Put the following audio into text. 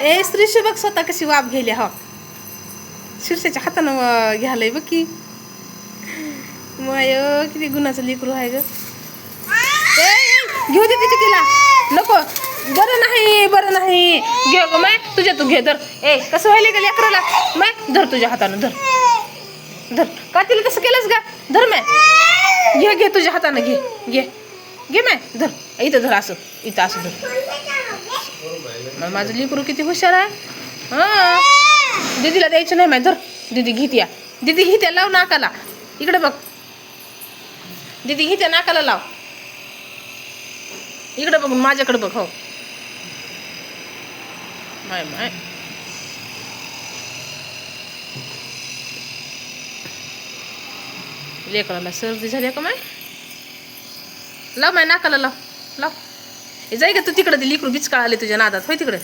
ए स्त्रीशी बघ स्वतः कशी वाप घ्यायली हो शीर्षाच्या हातानं घ्यालंय बघ की माय किती गुणाचं लेकरू आहे ग घेऊ दे तिची तिला नको बरं नाही घे ग माय तुझ्या तू घे धर ए कसं व्हायला का लेकराला माय धर तुझ्या हातानं धर का तिला तसं केलंस का धर माय घे तुझ्या हातानं घे माय धर इथं धर असं इथं असं धर माझं लेकरू किती हुशार आहे हां दीदीला द्यायचं नाही माय धर दीदी घेत्या लाव नाकाला इकडे बघ दीदी घेत्या नाकाला लाव इकडे बघून माझ्याकडे बघ हो माय लेकराला सर्दी झाली का माय लाव माय नाकाला लाव जाय का तू तिकडे ते लेकरू बिचकाळ आले तुझ्या नादात होय तिकडे